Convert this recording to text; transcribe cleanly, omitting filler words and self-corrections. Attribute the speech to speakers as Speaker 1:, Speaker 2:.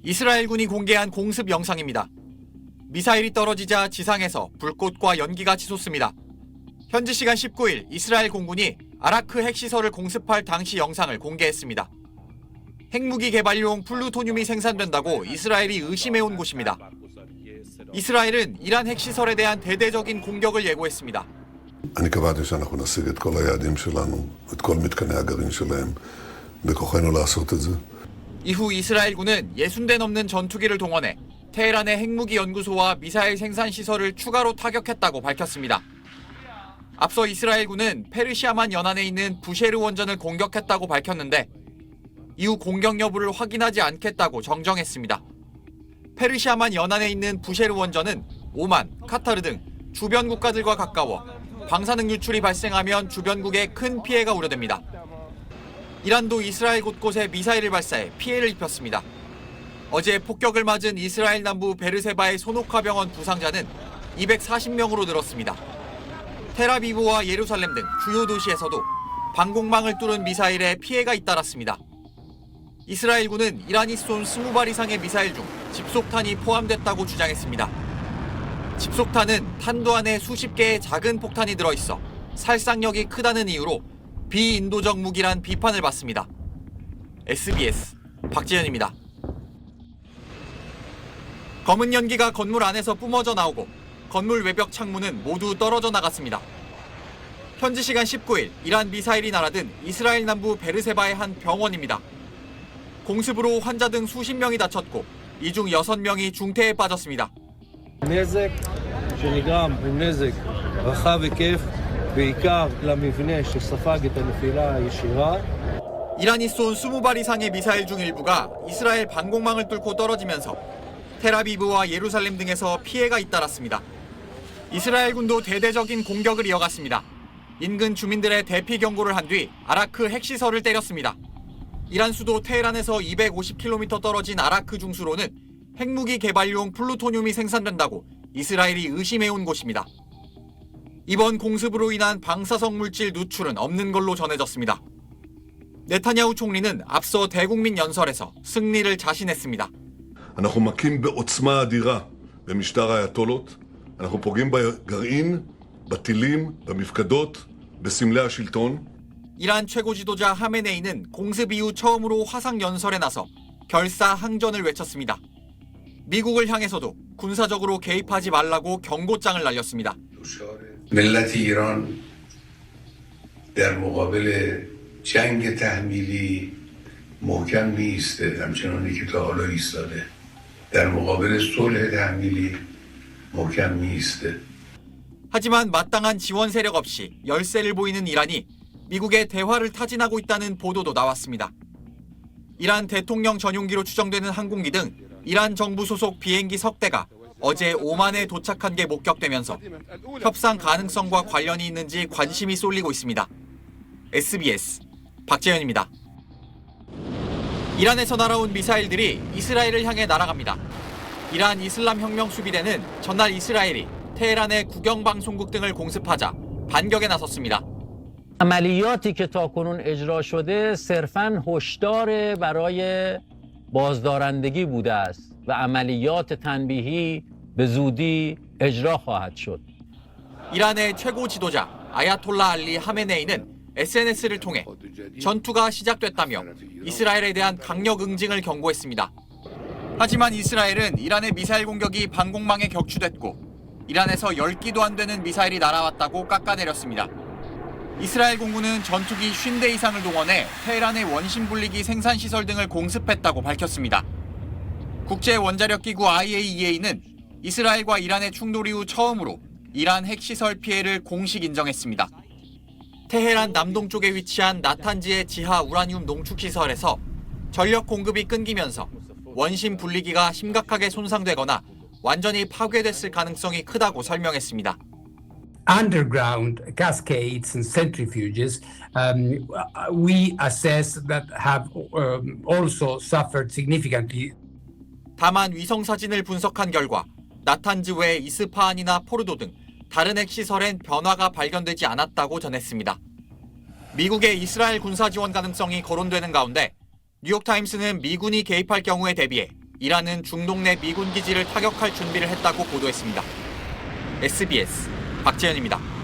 Speaker 1: 이스라엘군이 공개한 공습 영상입니다. 미사일이 떨어지자 지상에서 불꽃과 연기가 치솟습니다. 현지 시간 19일 이스라엘 공군이 아라크 핵시설을 공습할 당시 영상을 공개했습니다. 핵무기 개발용 플루토늄이 생산된다고 이스라엘이 의심해온 곳입니다. 이스라엘은 이란 핵시설에 대한 대대적인 공격을 예고했습니다.
Speaker 2: אני קבעתי שאנחנו נשיג את כל היעדים שלנו, את כל מתקני הגרעין שלהם, בכוחנו לעשות את זה.
Speaker 1: 이후 이스라엘군은 60대 넘는 전투기를 동원해 테헤란의 핵무기 연구소와 미사일 생산 시설을 추가로 타격했다고 밝혔습니다. 앞서 이스라엘군은 페르시아만 연안에 있는 부셰르 원전을 공격했다고 밝혔는데 이후 공격 여부를 확인하지 않겠다고 정정했습니다. 페르시아만 연안에 있는 부셰르 원전은 오만, 카타르 등 주변 국가들과 가까워 방사능 유출이 발생하면 주변국에 큰 피해가 우려됩니다. 이란도 이스라엘 곳곳에 미사일을 발사해 피해를 입혔습니다. 어제 폭격을 맞은 이스라엘 남부 베르세바의 소노카 병원 부상자는 240명으로 늘었습니다. 텔아비브와 예루살렘 등 주요 도시에서도 방공망을 뚫은 미사일에 피해가 잇따랐습니다. 이스라엘군은 이란이 쏜 20발 이상의 미사일 중 집속탄이 포함됐다고 주장했습니다. 집속탄은 탄도 안에 수십 개의 작은 폭탄이 들어있어 살상력이 크다는 이유로 비인도적 무기란 비판을 받습니다. SBS 박지현입니다. 검은 연기가 건물 안에서 뿜어져 나오고 건물 외벽 창문은 모두 떨어져 나갔습니다. 현지 시간 19일 이란 미사일이 날아든 이스라엘 남부 베르세바의 한 병원입니다. 공습으로 환자 등 수십 명이 다쳤고 이 중 6명이 중태에 빠졌습니다.
Speaker 3: נזק שנגרם הוא נזק רחב היקף, בעיקר למבנה שספג את הנפילה הישירה.
Speaker 1: 이란이 쏜 20발 이상의 미사일 중 일부가 이스라엘 방공망을 뚫고 떨어지면서 텔아비브와 예루살렘 등에서 피해가 잇따랐습니다. 이스라엘군도 대대적인 공격을 이어갔습니다. 인근 주민들의 대피 경고를 한 뒤 아라크 핵시설을 때렸습니다. 이란 수도 테헤란에서 250km 떨어진 아라크 중수로는 핵무기 개발용 플루토늄이 생산된다고 이스라엘이 의심해온 곳입니다. 이번 공습으로 인한 방사성 물질 누출은 없는 걸로 전해졌습니다. 네타냐후 총리는 앞서 대국민 연설에서 승리를 자신했습니다.
Speaker 2: אנחנו מכים בעוצמה אדירה במשטר האייתולות, אנחנו פוגעים בגרעין, בטילים, במפקדות, בסמלי השלטון.
Speaker 1: 이란 최고 지도자 하메네이는 공습 이후 처음으로 화상 연설에 나서 결사 항전을 외쳤습니다. 미국을 향해서도 군사적으로 개입하지 말라고 경고장을 날렸습니다.
Speaker 4: ملت ایران در مقابل جنگ تحمیلی محکم میایسته، همچنانی که تا حالا ایستاده. در مقابل صلح تحمیلی محکم میایسته.
Speaker 1: 하지만 마땅한 지원 세력 없이 열세를 보이는 이란이 미국의 대화를 타진하고 있다는 보도도 나왔습니다. 이란 대통령 전용기로 추정되는 항공기 등 이란 정부 소속 비행기 석 대가 어제 오만에 도착한 게 목격되면서 협상 가능성과 관련이 있는지 관심이 쏠리고 있습니다. SBS 박재현입니다. 이란에서 날아온 미사일들이 이스라엘을 향해 날아갑니다. 이란 이슬람 혁명 수비대는 전날 이스라엘이 테헤란의 국영방송국 등을 공습하자 반격에 나섰습니다.
Speaker 5: عملیاتی که تاکنون اجرا شده صرفاً هشدار برای بازدارندگی بوده است و عملیات تنبیهی به زودی اجرا خواهد شد.
Speaker 1: 이란의 최고 지도자 아야톨라 알리 하메네이는 SNS를 통해 전투가 시작됐다며 이스라엘에 대한 강력 응징을 경고했습니다. 하지만 이스라엘은 이란의 미사일 공격이 방공망에 격추됐고 이란에서 10기도 안 되는 미사일이 날아왔다고 깎아내렸습니다. 이스라엘 공군은 전투기 50대 이상을 동원해 테헤란의 원심 분리기 생산시설 등을 공습했다고 밝혔습니다. 국제원자력기구 IAEA는 이스라엘과 이란의 충돌 이후 처음으로 이란 핵시설 피해를 공식 인정했습니다. 테헤란 남동쪽에 위치한 나탄지의 지하 우라늄 농축시설에서 전력 공급이 끊기면서 원심 분리기가 심각하게 손상되거나 완전히 파괴됐을 가능성이 크다고 설명했습니다.
Speaker 6: Underground cascades and centrifuges, we assess that have also suffered significantly.
Speaker 1: 다만 위성 사진을 분석한 결과 나탄즈 외 이스파한이나 포르도 등 다른 핵시설엔 변화가 발견되지 않았다고 전했습니다. 미국의 이스라엘 군사 지원 가능성이 거론되는 가운데 뉴욕타임스는 미군이 개입할 경우에 대비해 이란은 중동 내 미군 기지를 타격할 준비를 했다고 보도했습니다. SBS 박재현입니다.